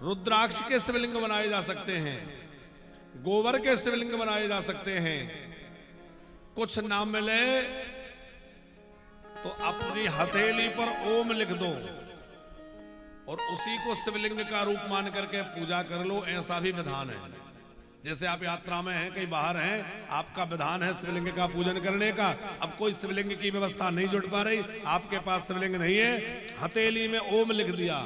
रुद्राक्ष के शिवलिंग बनाए जा सकते हैं, गोबर के शिवलिंग बनाए जा सकते हैं। कुछ ना मिले तो अपनी हथेली पर ओम लिख दो और उसी को शिवलिंग का रूप मान करके पूजा कर लो, ऐसा भी विधान है। जैसे आप यात्रा में हैं, कहीं बाहर हैं, आपका विधान है शिवलिंग का पूजन करने का। अब कोई शिवलिंग की व्यवस्था नहीं जुट पा रही, आपके पास शिवलिंग नहीं है, हथेली में ओम लिख दिया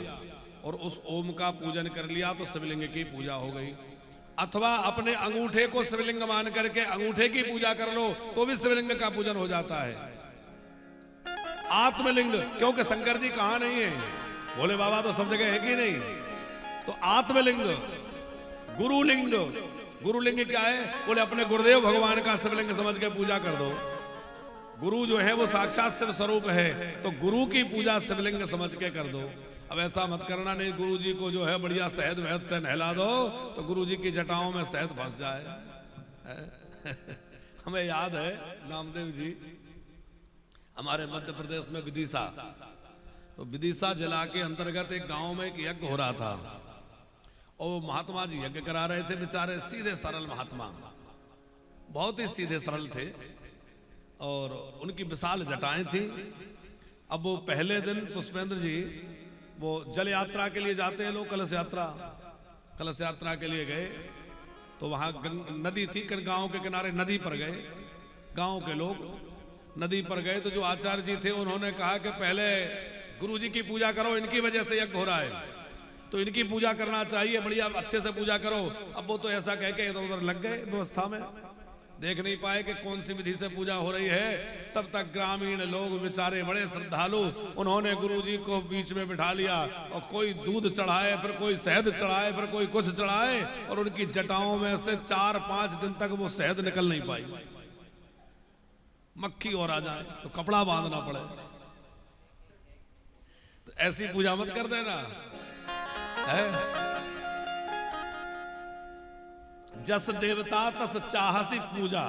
और उस ओम का पूजन कर लिया तो शिवलिंग की पूजा हो गई। अथवा अपने अंगूठे को शिवलिंग मान करके अंगूठे की पूजा कर लो तो भी शिवलिंग का पूजन हो जाता है। आत्मलिंग, क्योंकि शंकर जी कहां नहीं है, भोले बाबा तो सब जगह है कि नहीं, तो आत्मलिंग। गुरुलिंग, गुरुलिंग क्या है, बोले अपने गुरुदेव भगवान का शिवलिंग समझ के पूजा कर दो। गुरु जो है वो साक्षात शिव स्वरूप है, तो गुरु की पूजा शिवलिंग समझ के कर दो। अब ऐसा मत करना, नहीं गुरु जी को जो है बढ़िया शहद वहद से नहला दो तो गुरु जी की जटाओं में शहद फंस जाए। हमें याद है नामदेव जी हमारे मध्य प्रदेश में विदिशा, तो विदिशा जिला के अंतर्गत एक गांव में एक यज्ञ हो रहा था और महात्मा जी यज्ञ करा रहे थे। बेचारे सीधे सरल महात्मा, बहुत ही सीधे सरल थे और उनकी विशाल जटाएं थी। अब वो पहले दिन पुष्पेंद्र जी वो जल यात्रा के लिए जाते हैं लोग, कलश यात्रा के लिए गए तो वहां नदी थी, गांव के किनारे नदी पर गए। गांव के लोग नदी पर गए तो जो आचार्य जी थे उन्होंने कहा कि पहले गुरु जी की पूजा करो, इनकी वजह से यज्ञ हो रहा है तो इनकी पूजा करना चाहिए, बढ़िया अच्छे से पूजा करो। अब वो तो ऐसा कह के इधर उधर लग गए व्यवस्था में, देख नहीं पाए कि कौन सी विधि से पूजा हो रही है। तब तक ग्रामीण लोग बेचारे बड़े श्रद्धालु, उन्होंने गुरु जी को बीच में बिठा लिया और कोई दूध चढ़ाए, फिर कोई शहद चढ़ाए, फिर कोई कुछ चढ़ाए और उनकी जटाओं में से 4-5 दिन तक वो शहद निकल नहीं पाई। मक्खी और आ जाए तो कपड़ा बांधना पड़े। तो ऐसी पूजा मत कर देना है। जस देवता तस चाहसी पूजा,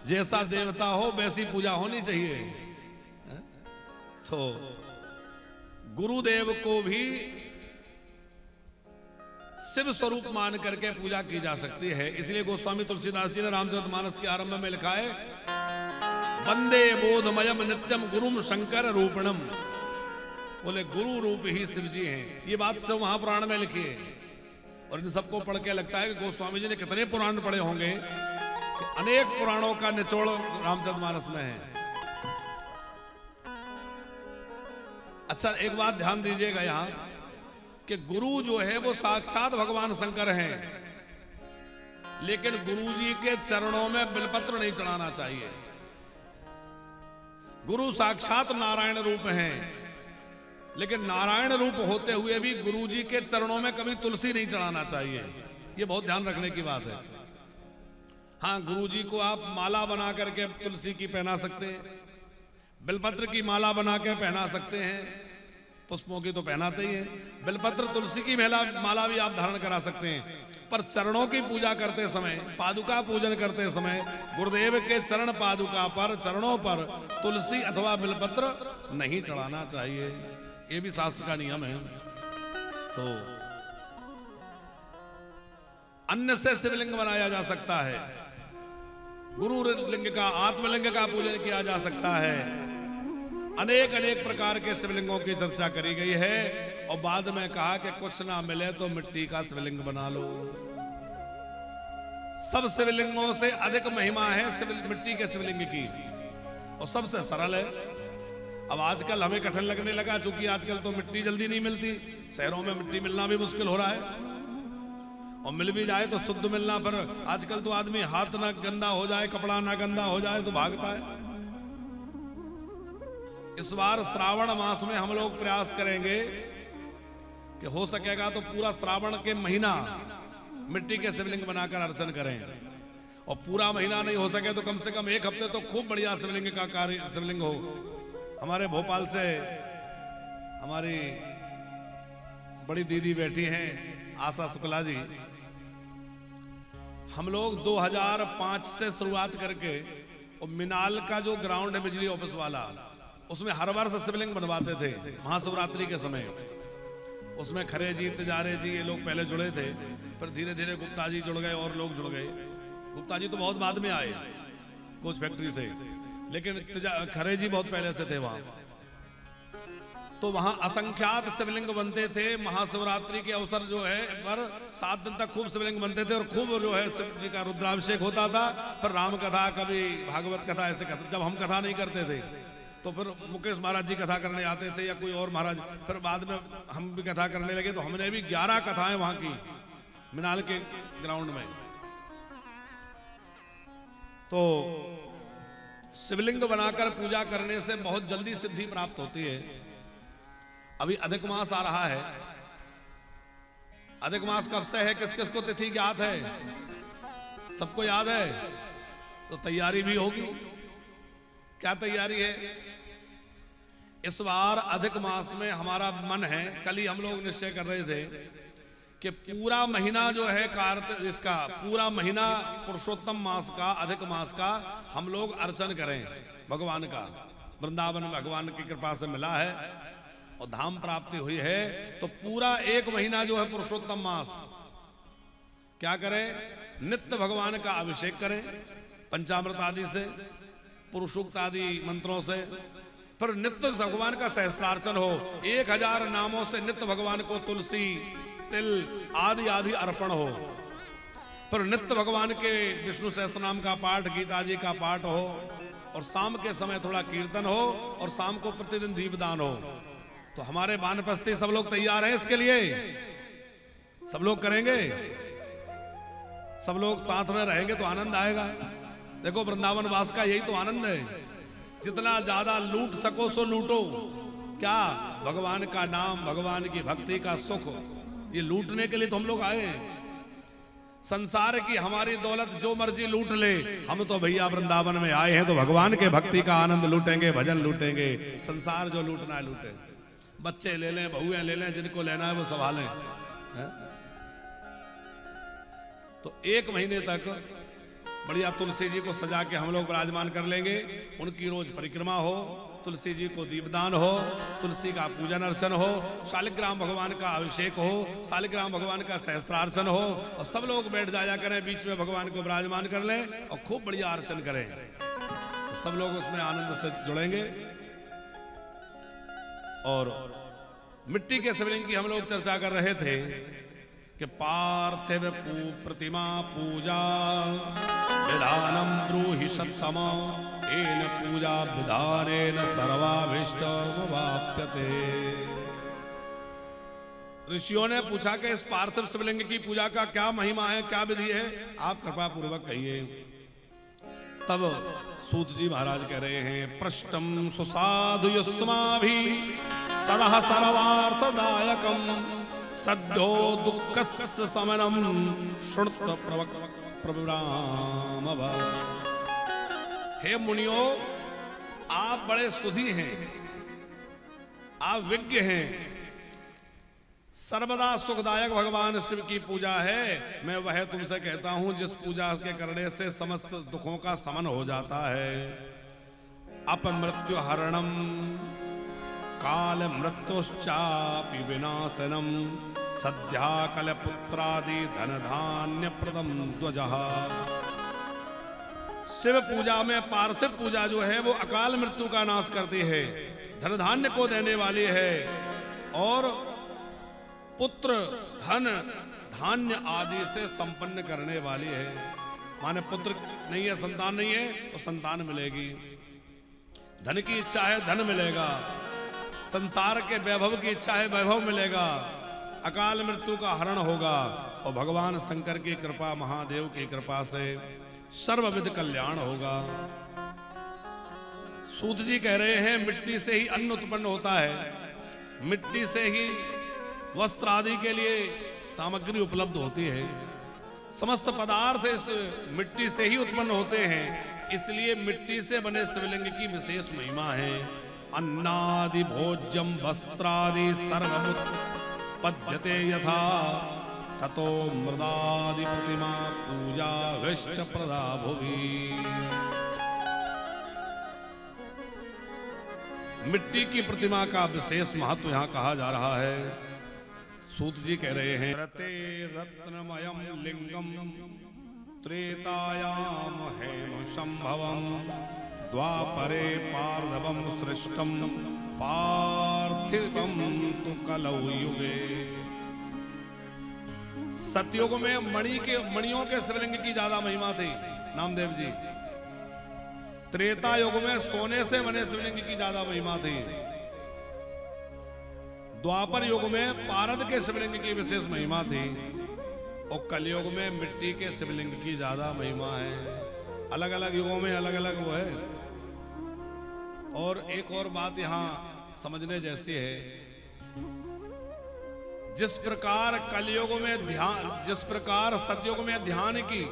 जैसा देवता हो वैसी पूजा होनी चाहिए। तो गुरुदेव को भी शिव स्वरूप मान करके पूजा की जा सकती है। इसलिए गोस्वामी तुलसीदास जी ने रामचरितमानस के आरंभ में लिखा है, वंदे बोधमयम नित्यम गुरुम शंकर रूपणम। बोले गुरु रूप ही शिव जी हैं। ये बात शिव महापुराण में लिखी है और इन सबको पढ़ के लगता है कि गोस्वामी जी ने कितने पुराण पढ़े होंगे, कि अनेक पुराणों का निचोड़ रामचरितमानस में है। अच्छा एक बात ध्यान दीजिएगा यहां कि गुरु जो है वो साक्षात भगवान शंकर हैं, लेकिन गुरु जी के चरणों में बिलपत्र नहीं चढ़ाना चाहिए। गुरु साक्षात नारायण रूप हैं, लेकिन नारायण रूप होते हुए भी गुरु जी के चरणों में कभी तुलसी नहीं चढ़ाना चाहिए। ये बहुत ध्यान रखने की बात है। हाँ, गुरु जी को आप माला बना करके तुलसी की पहना सकते हैं, बिलपत्र की माला बना के पहना सकते हैं, पुष्पों की तो पहनाते ही हैं, बिलपत्र तुलसी की माला भी आप धारण करा सकते हैं। पर चरणों की पूजा करते समय, पादुका पूजन करते समय गुरुदेव के चरण पादुका पर, चरणों पर तुलसी अथवा बिलपत्र नहीं चढ़ाना चाहिए। ये भी शास्त्र का नियम है। तो अन्न से शिवलिंग बनाया जा सकता है, गुरु लिंग का, आत्मलिंग का पूजन किया जा सकता है। अनेक अनेक प्रकार के शिवलिंगों की चर्चा करी गई है और बाद में कहा कि कुछ ना मिले तो मिट्टी का शिवलिंग बना लो। सब शिवलिंगों से अधिक महिमा है मिट्टी के शिवलिंग की और सबसे सरल है। अब आजकल हमें कठिन लगने लगा, चूंकि आजकल तो मिट्टी जल्दी नहीं मिलती, शहरों में मिट्टी मिलना भी मुश्किल हो रहा है और मिल भी जाए तो शुद्ध मिलना। पर आजकल तो आदमी हाथ ना गंदा हो जाए, कपड़ा ना गंदा हो जाए तो भागता है। इस बार श्रावण मास में हम लोग प्रयास करेंगे कि हो सकेगा तो पूरा श्रावण के महीना मिट्टी के शिवलिंग बनाकर अर्चन करें और पूरा महीना नहीं हो सके तो कम से कम 1 हफ्ते तो खूब बढ़िया शिवलिंग का कार्य शिवलिंग हो। हमारे भोपाल से हमारी बड़ी दीदी बैठी हैं आशा शुक्ला जी, हम लोग 2005 से शुरुआत करके और मिनाल का जो ग्राउंड है बिजली ऑफिस वाला, उसमें हर वर्ष शिवलिंग बनवाते थे महाशिवरात्रि के समय। उसमें खरे जी, तिजारे जी, ये लोग पहले जुड़े थे, फिर धीरे धीरे गुप्ता जी जुड़ गए और लोग जुड़ गए। गुप्ता जी तो बहुत बाद में आए कोच फैक्ट्री से, लेकिन खरे जी बहुत पहले से थे वहां। तो वहां असंख्यात शिवलिंग बनते थे। महाशिवरात्रि के अवसर जो है पर 7 दिन तक खूब शिवलिंग बनते थे और खूब जो है शिव जी का रुद्राभिषेक होता था। फिर राम कथा, कभी भागवत कथा, ऐसे कथा। जब हम कथा नहीं करते थे तो फिर मुकेश महाराज जी कथा करने आते थे या कोई और महाराज। फिर बाद में हम भी कथा करने लगे, तो हमने भी 11 कथाएं वहां की मिनाल के ग्राउंड में। तो शिवलिंग बनाकर पूजा करने से बहुत जल्दी सिद्धि प्राप्त होती है। अभी अधिक मास आ रहा है। अधिक मास कब से है, किस किस को तिथि याद है? सबको याद है? तो तैयारी भी होगी। क्या तैयारी है? इस बार अधिक मास में हमारा मन है, कल ही हम लोग निश्चय कर रहे थे कि पूरा महीना जो है कार्तिक, इसका पूरा महीना पुरुषोत्तम मास का, अधिक मास का हम लोग अर्चन करें भगवान का। वृंदावन में भगवान की कृपा से मिला है और धाम प्राप्ति हुई है। तो पूरा 1 महीना जो है पुरुषोत्तम मास क्या करें? नित्य भगवान का अभिषेक करें पंचामृत आदि से, पुरुषोक्त आदि मंत्रों से। फिर नित्य भगवान का सहस्त्रार्चन हो। 1000 नामों से नित्य भगवान को तुलसी, तिल आदि आदि अर्पण हो। फिर नित्य भगवान के विष्णु सहस्त्र नाम का पाठ, गीता जी का पाठ हो, और शाम के समय थोड़ा कीर्तन हो, और शाम को प्रतिदिन दीपदान हो। तो हमारे वानप्रस्थी सब लोग तैयार हैं इसके लिए? सब लोग करेंगे? सब लोग साथ में रहेंगे तो आनंद आएगा। देखो वृंदावन वास का यही तो आनंद है। जितना ज्यादा लूट सको सो लूटो। क्या? भगवान का नाम, भगवान की भक्ति का सुख, ये लूटने के लिए तो हम लोग आए हैं। संसार की हमारी दौलत जो मर्जी लूट ले, हम तो भैया वृंदावन में आए हैं तो भगवान के भक्ति का आनंद लूटेंगे, भजन लूटेंगे। संसार जो लूटना है लूटे। बच्चे ले लें, बहुएं ले लें, जिनको लेना है वो संभालें। तो 1 महीने तक बढ़िया तुलसी जी को सजा के हम लोग विराजमान कर लेंगे। उनकी रोज परिक्रमा हो, तुलसी जी को दीपदान हो, तुलसी का पूजन अर्चन हो, शालिग्राम भगवान का अभिषेक हो, शालिग्राम भगवान का सहस्त्रार्चन हो, और सब लोग बैठ जाया करें, बीच में भगवान को विराजमान कर लें और खूब बढ़िया अर्चन करें। तो सब लोग उसमें आनंद से जुड़ेंगे। और मिट्टी के शिवलिंग की हम लोग चर्चा कर रहे थे कि पार्थिव प्रतिमा पूजा विधानम ब्रूहि सत्तम एन पूजा विधानेन सर्वाभीष्टमुपाप्यते। ऋषियों ने पूछा कि इस पार्थिव शिवलिंग की पूजा का क्या महिमा है, क्या विधि है? आप कृपा पूर्वक कहिए। तब सूत जी महाराज कह रहे हैं, पृष्ठम सुसाधु युष्माभि सदा सर्वार्थदायकम सद्यो दुःखस्य समनम श्रुत प्रविराम। हे मुनियों, आप बड़े सुधी हैं, आप विज्ञ हैं। सर्वदा सुखदायक भगवान शिव की पूजा है। मैं वह तुमसे कहता हूं जिस पूजा के करने से समस्त दुखों का समन हो जाता है। अपमृत्यु हरणम काल मृत्युश्चापि विनाशनम सद्या कल पुत्रादि धन धान्य प्रदम ध्वजः। शिव पूजा में पार्थिव पूजा जो है वो अकाल मृत्यु का नाश करती है, धन धान्य को देने वाली है, और पुत्र धन धान्य आदि से संपन्न करने वाली है। माने पुत्र नहीं है, संतान नहीं है तो संतान मिलेगी, धन की इच्छा है धन मिलेगा, संसार के वैभव की इच्छा है वैभव मिलेगा, अकाल मृत्यु का हरण होगा, और भगवान शंकर की कृपा, महादेव की कृपा से सर्वविध कल्याण होगा। सूत जी कह रहे हैं मिट्टी से ही अन्न उत्पन्न होता है, मिट्टी से ही वस्त्र आदि के लिए सामग्री उपलब्ध होती है, समस्त पदार्थ इस मिट्टी से ही उत्पन्न होते हैं। इसलिए मिट्टी से बने शिवलिंग की विशेष महिमा है। अन्नादि भोज्यम वस्त्रादि सर्वमुत्पद्यते यथा ततो मृदादि प्रतिमा पूजा विष्ट प्रदा भुवि। मिट्टी की प्रतिमा का विशेष महत्व यहां कहा जा रहा है। सूत जी कह रहे हैं, रते रत्नमयम लिंगम त्रेतायाम हेम संभवम द्वापरे पार्थिवम सृष्टम पार्थिवम तु कलौ युगे। सतयुग में मणियों के शिवलिंग की ज्यादा महिमा थी नामदेव जी। त्रेता युग में सोने से बने शिवलिंग की ज्यादा महिमा थी। द्वापर युग में पारद के शिवलिंग की विशेष महिमा थी और कलयुग में मिट्टी के शिवलिंग की ज्यादा महिमा है। अलग अलग युगों में अलग अलग वो है। और एक और बात यहां समझने जैसी है, जिस प्रकार कलयुग में ध्यान, जिस प्रकार सतयुग में ध्यान की,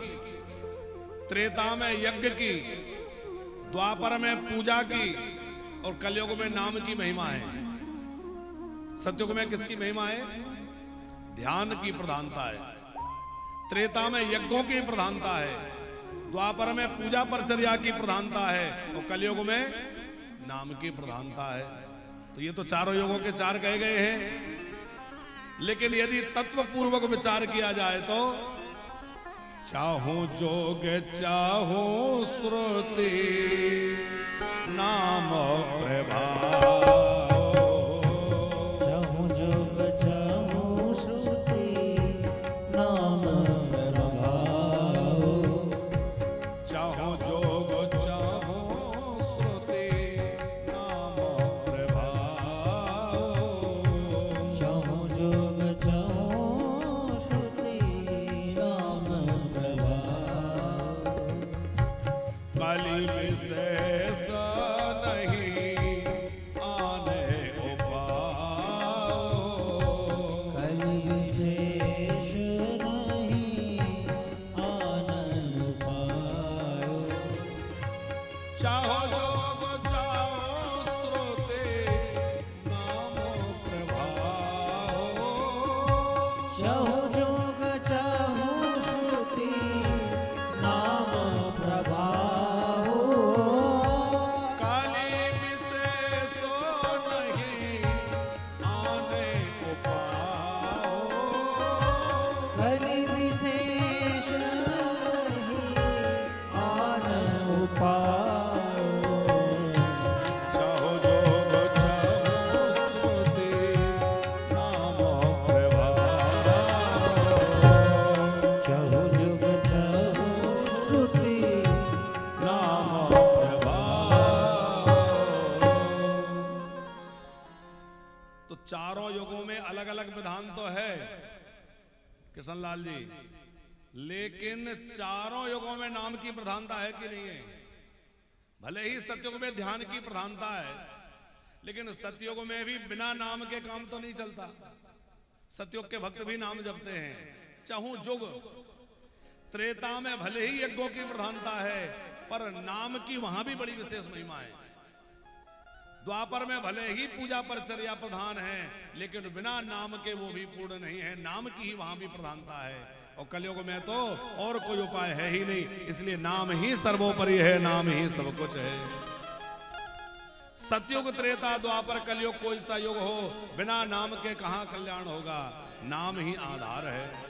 त्रेता में यज्ञ की, द्वापर में पूजा की और कलयुग में नाम की महिमा है। सतयुग में किसकी महिमा है? ध्यान की प्रधानता है। त्रेता में यज्ञों की प्रधानता है, द्वापर में पूजा परिचर्या की प्रधानता है और कलयुग में नाम की प्रधानता है। तो ये तो चारों युगों के चार कहे गए हैं। लेकिन यदि तत्व पूर्वक विचार किया जाए तो चाहो जोग चाहो श्रुति नाम प्रभाव, किशन लाल जी, लेकिन चारों युगों में नाम की प्रधानता है कि नहीं है? भले ही सतयुग में ध्यान की प्रधानता है, लेकिन सतयुग में भी बिना नाम के काम तो नहीं चलता। सतयुग के भक्त भी नाम जपते हैं। चाहूं युग त्रेता में भले ही यज्ञों की प्रधानता है, पर नाम की वहां भी बड़ी विशेष महिमा है। द्वापर में भले ही पूजा परिचर्या प्रधान है, लेकिन बिना नाम के वो भी पूर्ण नहीं है। नाम की ही वहां भी प्रधानता है। और कलयुग में तो और कोई उपाय है ही नहीं, इसलिए नाम ही सर्वोपरि है, नाम ही सब कुछ है। सतयुग त्रेता द्वापर कलयुग कोई सा युग हो, बिना नाम के कहां कल्याण होगा? नाम ही आधार है।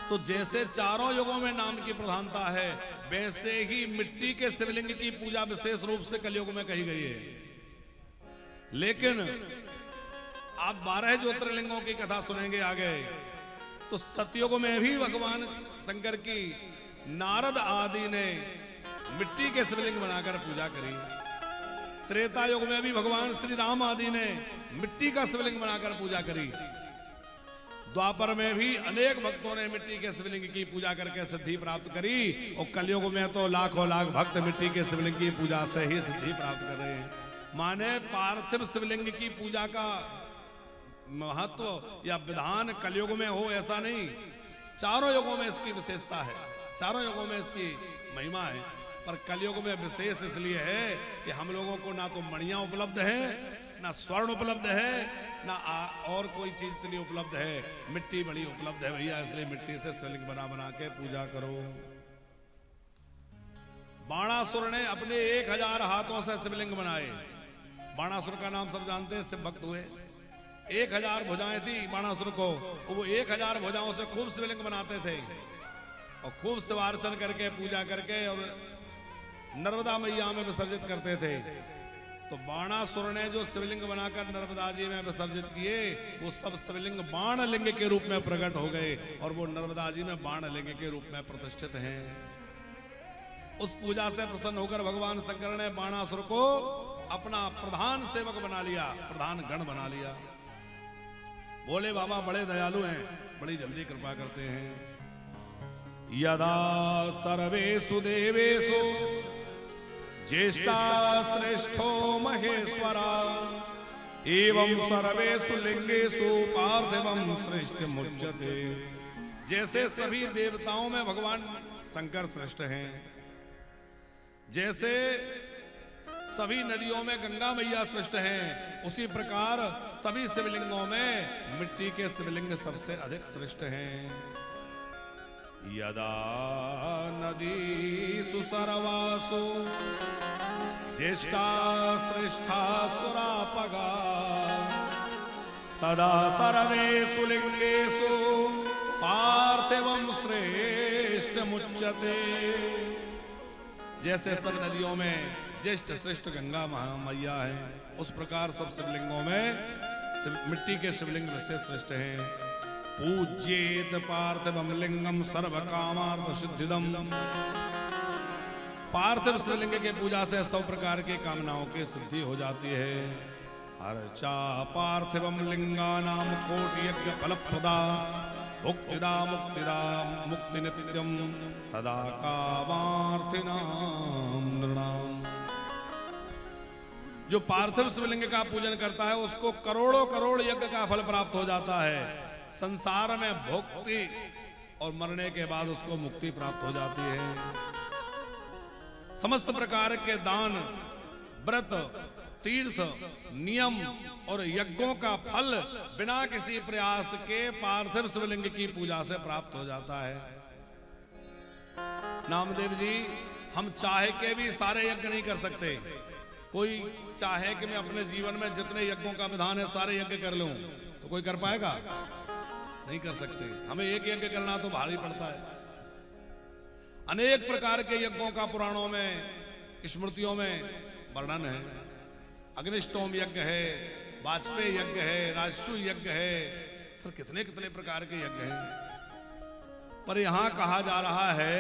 तो जैसे चारों युगों में नाम की प्रधानता है, वैसे ही मिट्टी के शिवलिंग की पूजा विशेष रूप से कलयुग में कही गई है। लेकिन आप 12 ज्योतिर्लिंगों की कथा सुनेंगे आगे, तो सतयुग में भी भगवान शंकर की नारद आदि ने मिट्टी के शिवलिंग बनाकर पूजा करी। त्रेता युग में भी भगवान श्री राम आदि ने मिट्टी का शिवलिंग बनाकर पूजा करी। द्वापर में भी अनेक भक्तों ने मिट्टी के शिवलिंग की पूजा करके सिद्धि प्राप्त करी। और कलयुग में तो लाखों लाख भक्त मिट्टी के शिवलिंग की पूजा से ही सिद्धि प्राप्त कर रहे हैं। माने पार्थिव शिवलिंग की पूजा का महत्व या विधान कलयुग में हो ऐसा नहीं, चारों युगों में इसकी विशेषता है, चारों युगों में इसकी महिमा है। पर कलयुग में विशेष इसलिए है कि हम लोगों को ना तो मणियां उपलब्ध है, ना स्वर्ण उपलब्ध है, ना और कोई चीज इतनी उपलब्ध है। मिट्टी बड़ी उपलब्ध है भैया, इसलिए मिट्टी से शिवलिंग बना बना के पूजा करो। बाणासुर ने अपने 1000 हाथों से शिवलिंग बनाए। बाणासुर का नाम सब जानते हैं, शिव भक्त हुए। 1000 भुजाएं थी बाणासुर को, वो 1000 भुजाओं से खूब शिवलिंग बनाते थे और खूब शिवार्चन करके पूजा करके और नर्मदा मैया में विसर्जित करते थे। तो बाणासुर ने जो शिवलिंग बनाकर नर्मदा जी में विसर्जित किए, वो सब शिवलिंग बाण लिंग के रूप में प्रकट हो गए और वो नर्मदा जी में बाण लिंग के रूप में प्रतिष्ठित हैं। उस पूजा से प्रसन्न होकर भगवान शंकर ने बाणासुर को अपना प्रधान सेवक बना लिया, प्रधान गण बना लिया। बोले बाबा बड़े दयालु हैं, बड़ी जल्दी कृपा करते हैं। यदा सर्वेषु देवेषु ज्येष्ठा श्रेष्ठो महेश्वरा एवं सर्वेषु लिंगेषु पार्थिवं श्रेष्ठमुच्यते। जैसे सभी देवताओं में भगवान शंकर श्रेष्ठ हैं, जैसे सभी नदियों में गंगा मैया श्रेष्ठ हैं, उसी प्रकार सभी शिवलिंगों में मिट्टी के शिवलिंग सबसे अधिक श्रेष्ठ हैं। यदा नदीषु सर्वासु ज्येष्ठा श्रेष्ठा सुरापगा तदा सर्वेषु लिंगेषु पार्थिवं श्रेष्ठमुच्यते। जैसे सब नदियों में ज्येष्ठ श्रेष्ठ गंगा मैया है, उस प्रकार सब शिवलिंगों में मिट्टी के शिवलिंग से श्रेष्ठ हैं। पूज्येत पार्थिवं लिंगम सर्व कामार्थ सिद्धिदम। पार्थिव शिवलिंग के पूजा से 100 प्रकार की कामनाओं की सिद्धि हो जाती है। अर्चा पार्थिवं लिंगानाम कोटि यज्ञ फलप्रदा मुक्तिदा मुक्तिदा मुक्ति नित्यम तदा कामार्थिनाम नृणाम। जो पार्थिव शिवलिंग का पूजन करता है उसको करोड़ों करोड़ यज्ञ का फल प्राप्त हो जाता है। संसार में भोक्ति और मरने के बाद उसको मुक्ति प्राप्त हो जाती है। समस्त प्रकार के दान, व्रत, तीर्थ, नियम और यज्ञों का फल बिना किसी प्रयास के पार्थिव शिवलिंग की पूजा से प्राप्त हो जाता है। नामदेव जी, हम चाहे के भी सारे यज्ञ नहीं कर सकते। कोई चाहे कि मैं अपने जीवन में जितने यज्ञों का विधान है सारे यज्ञ कर लूं, तो कोई कर पाएगा? नहीं कर सकते। हमें एक यज्ञ करना तो भारी पड़ता है। अनेक प्रकार के यज्ञों का पुराणों में, स्मृतियों में वर्णन है। अग्निष्टोम यज्ञ है, वाजपेयी यज्ञ है, राजसूय यज्ञ है, फिर कितने कितने प्रकार के यज्ञ हैं। पर यहां कहा जा रहा है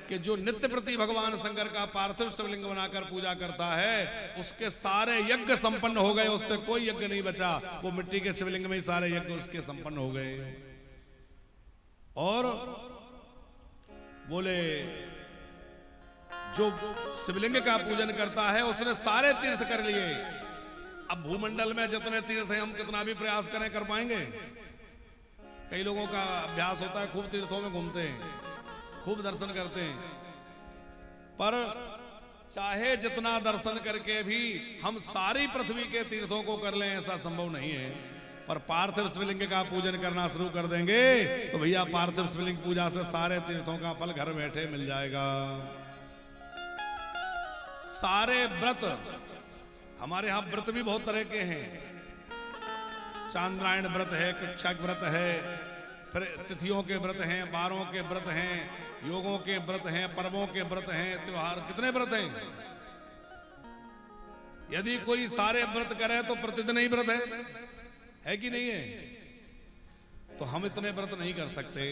कि जो नित्य प्रति भगवान शंकर का पार्थिव शिवलिंग बनाकर पूजा करता है, उसके सारे यज्ञ संपन्न हो गए, उससे कोई यज्ञ नहीं बचा। वो मिट्टी के शिवलिंग में ही सारे यज्ञ उसके संपन्न हो गए। और बोले जो शिवलिंग का पूजन करता है उसने सारे तीर्थ कर लिए। अब भूमंडल में जितने तीर्थ हैं, हम कितना भी प्रयास करें कर पाएंगे? कई लोगों का अभ्यास होता है, खूब तीर्थों में घूमते हैं, खूब दर्शन करते हैं, पर चाहे जितना दर्शन करके भी हम सारी पृथ्वी के तीर्थों को कर लें, ऐसा संभव नहीं है। पर पार्थिव शिवलिंग का पूजन करना शुरू कर देंगे तो भैया पार्थिव शिवलिंग पूजा से सारे तीर्थों का फल घर बैठे मिल जाएगा। सारे व्रत, हमारे यहां व्रत भी बहुत तरह के हैं। चांद्रायण व्रत है, कृच्छक व्रत है, फिर तिथियों के व्रत हैं, वारों के व्रत हैं, योगों के व्रत हैं, पर्वों के व्रत हैं, त्योहार, कितने व्रत हैं। यदि कोई सारे व्रत करे तो प्रतिदिन ही व्रत है कि नहीं है? तो हम इतने व्रत नहीं कर सकते।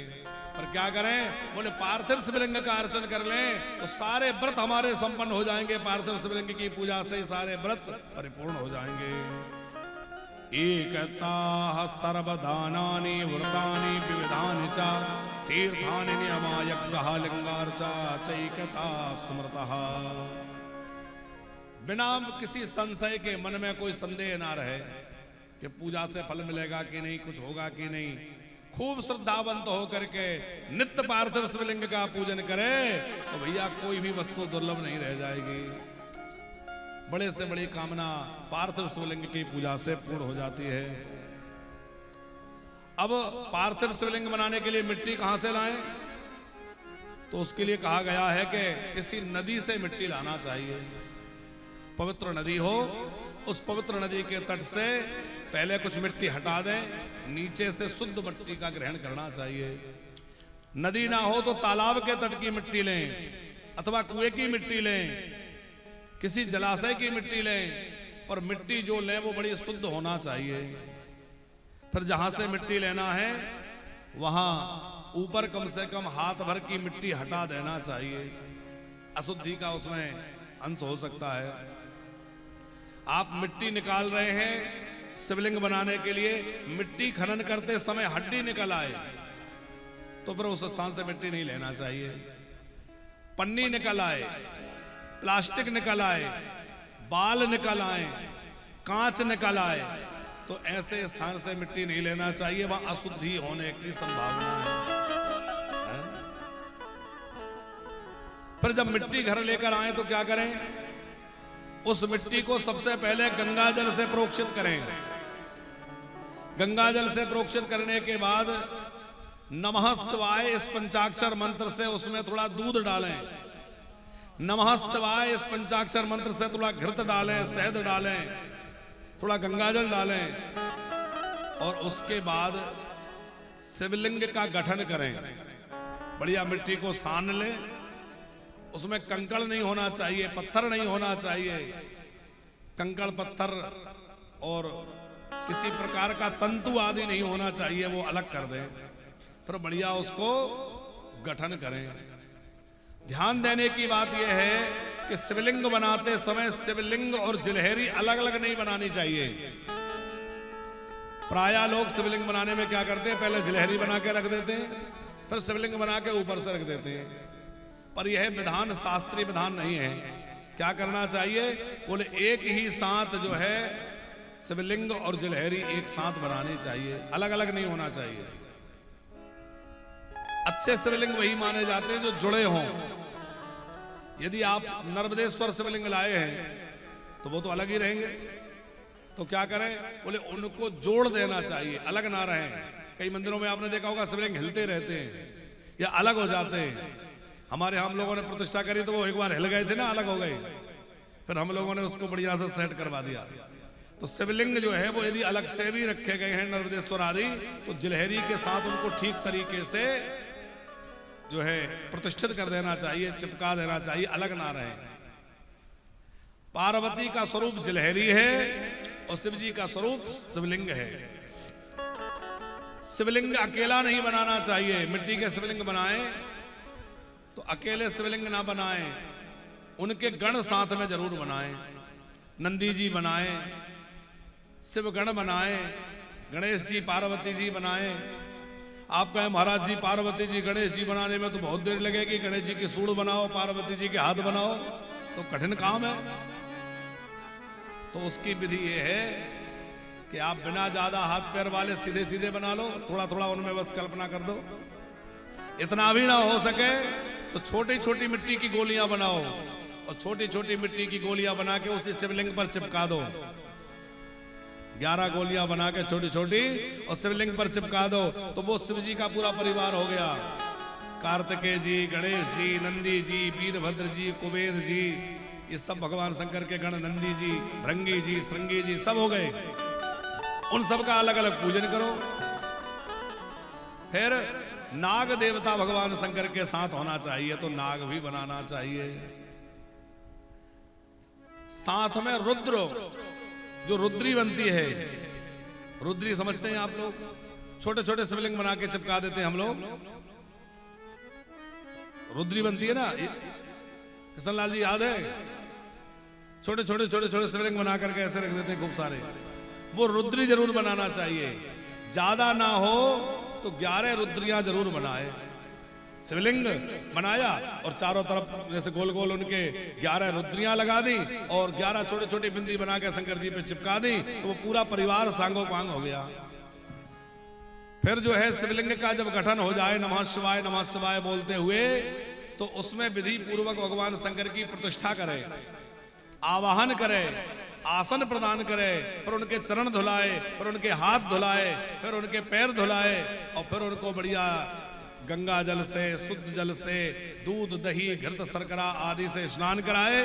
पर क्या करें? बोले पार्थिव शिवलिंग का अर्चन कर लें तो सारे व्रत हमारे संपन्न हो जाएंगे। पार्थिव शिवलिंग की पूजा से सारे व्रत परिपूर्ण हो जाएंगे। एकता सर्वदानानि व्रतानि विविधानि च तीर्थानि नियमा यज्ञः लिंगार्चा चैकता स्मृतः। बिना किसी संशय के मन में कोई संदेह ना रहे कि पूजा से फल मिलेगा कि नहीं, कुछ होगा कि नहीं, खूब श्रद्धावंत होकर के नित्य पार्थिव शिवलिंग का पूजन करे तो भैया कोई भी वस्तु दुर्लभ नहीं रह जाएगी। बड़े से बड़ी कामना पार्थिव शिवलिंग की पूजा से पूर्ण हो जाती है। अब पार्थिव शिवलिंग बनाने के लिए मिट्टी कहां से लाएं? तो उसके लिए कहा गया है कि किसी नदी से मिट्टी लाना चाहिए। पवित्र नदी हो, उस पवित्र नदी के तट से पहले कुछ मिट्टी हटा दें, नीचे से शुद्ध मिट्टी का ग्रहण करना चाहिए। नदी ना हो तो तालाब के तट की मिट्टी लें, अथवा कुएं की मिट्टी लें, किसी जलाशय की मिट्टी लें, और मिट्टी जो लें वो बड़ी शुद्ध होना चाहिए। फिर जहां से मिट्टी लेना है वहां ऊपर कम से कम हाथ भर की मिट्टी हटा देना चाहिए, अशुद्धि का उसमें अंश हो सकता है। आप मिट्टी निकाल रहे हैं शिवलिंग बनाने के लिए, मिट्टी खनन करते समय हड्डी निकल आए तो फिर उस स्थान से मिट्टी नहीं लेना चाहिए। पन्नी निकल आए, प्लास्टिक निकल आए, बाल निकल आए, कांच निकल आए, तो ऐसे स्थान से मिट्टी नहीं लेना चाहिए, वहां अशुद्धि होने की संभावना है। फिर जब मिट्टी घर लेकर आए तो क्या करें? उस मिट्टी को सबसे पहले गंगा जल से प्रोक्षित करें। गंगा जल से प्रोक्षित करने के बाद नमः शिवाय इस पंचाक्षर मंत्र से उसमें थोड़ा दूध डालें। नमः शिवाय इस पंचाक्षर मंत्र से थोड़ा घृत डालें, शहद डालें, थोड़ा गंगाजल डालें, और उसके बाद शिवलिंग का गठन करें। बढ़िया मिट्टी को सान लें, उसमें कंकड़ नहीं होना चाहिए, पत्थर नहीं होना चाहिए। कंकड़ पत्थर और किसी प्रकार का तंतु आदि नहीं होना चाहिए, वो अलग कर दें। फिर बढ़िया उसको गठन करें। ध्यान देने की बात यह है कि शिवलिंग बनाते समय शिवलिंग और जिलहरी अलग अलग नहीं बनानी चाहिए। प्रायः लोग शिवलिंग बनाने में क्या करते हैं, पहले जिलहरी बना के रख देते हैं, फिर शिवलिंग बना के ऊपर से रख देते हैं। पर यह विधान शास्त्रीय विधान नहीं है। क्या करना चाहिए? बोले एक ही साथ जो है शिवलिंग और जिलहरी एक साथ बनानी चाहिए, अलग अलग नहीं होना चाहिए। अच्छे शिवलिंग वही माने जाते हैं जो जुड़े हों। यदि आप नर्मदेश्वर शिवलिंग लाए हैं तो वो तो अलग ही रहेंगे, तो क्या करें? बोले उनको जोड़ देना चाहिए, अलग ना रहें। कई मंदिरों में आपने देखा होगा शिवलिंग हिलते रहते हैं या अलग हो जाते हैं। हमारे हम लोगों ने प्रतिष्ठा करी तो वो एक बार हिल गए थे ना, अलग हो गए, फिर हम लोगों ने उसको बढ़िया से सेट करवा दिया। तो शिवलिंग जो है वो यदि अलग से भी रखे गए हैं नर्मदेश्वर आदि, तो जिलहरी के साथ उनको ठीक तरीके से जो है प्रतिष्ठित कर देना चाहिए, चिपका देना चाहिए, अलग ना रहे। पार्वती का स्वरूप जिलहरी है और शिव जी का स्वरूप शिवलिंग है। शिवलिंग अकेला नहीं बनाना चाहिए। मिट्टी के शिवलिंग बनाएं तो अकेले शिवलिंग ना बनाएं, उनके गण साथ में जरूर बनाएं। नंदी जी बनाएं, शिव गण बनाएं, गणेश जी पार्वती जी बनाएं। आप कहें महाराज जी पार्वती जी गणेश जी बनाने में तो बहुत देर लगेगी, गणेश जी की सूंड बनाओ, पार्वती जी के हाथ बनाओ, तो कठिन काम है। तो उसकी विधि ये है कि आप बिना ज्यादा हाथ पैर वाले सीधे सीधे बना लो, थोड़ा थोड़ा उनमें बस कल्पना कर दो। इतना भी ना हो सके तो छोटी छोटी मिट्टी की गोलियां बनाओ और छोटी छोटी मिट्टी की गोलियां बना के उसी शिवलिंग पर चिपका दो। 11 गोलियां बना के छोटी छोटी और शिवलिंग पर चिपका दो, तो वो शिव जी का पूरा परिवार हो गया। कार्तिकेय जी, गणेश जी, नंदी जी, वीरभद्र जी, कुबेर जी, ये सब भगवान शंकर के गण, नंदी जी, भृंगी जी, श्रृंगी जी, सब हो गए। उन सब का अलग अलग पूजन करो। फिर नाग देवता भगवान शंकर के साथ होना चाहिए, तो नाग भी बनाना चाहिए। साथ में रुद्र, जो रुद्री बनती है, रुद्री समझते हैं आप लोग? छोटे छोटे शिवलिंग बना के चिपका देते हैं हम लोग, रुद्री बनती है ना, किशनलाल जी याद है? छोटे छोटे छोटे छोटे शिवलिंग बना करके ऐसे रख देते हैं खूब सारे। वो रुद्री जरूर बनाना चाहिए। ज्यादा ना हो तो 11 रुद्रियां जरूर बनाए। शिवलिंग बनाया और चारों तरफ जैसे गोल गोल उनके 11 रुद्रियां लगा दी और 11 छोटे छोटी बिंदी बना के शंकर जी पे चिपका दी, तो वो पूरा परिवार सांगो पांग हो गया। फिर जो है शिवलिंग का जब गठन हो जाए नमः शिवाय बोलते हुए, तो उसमें विधि पूर्वक भगवान शंकर की प्रतिष्ठा करे, आवाहन करे, आसन प्रदान करे, फिर उनके चरण धुलाए, फिर उनके हाथ धुलाए, फिर उनके पैर धुलाए और फिर उनको बढ़िया गंगा जल से, शुद्ध जल से, दूध दही घृत शर्करा आदि से स्नान कराए।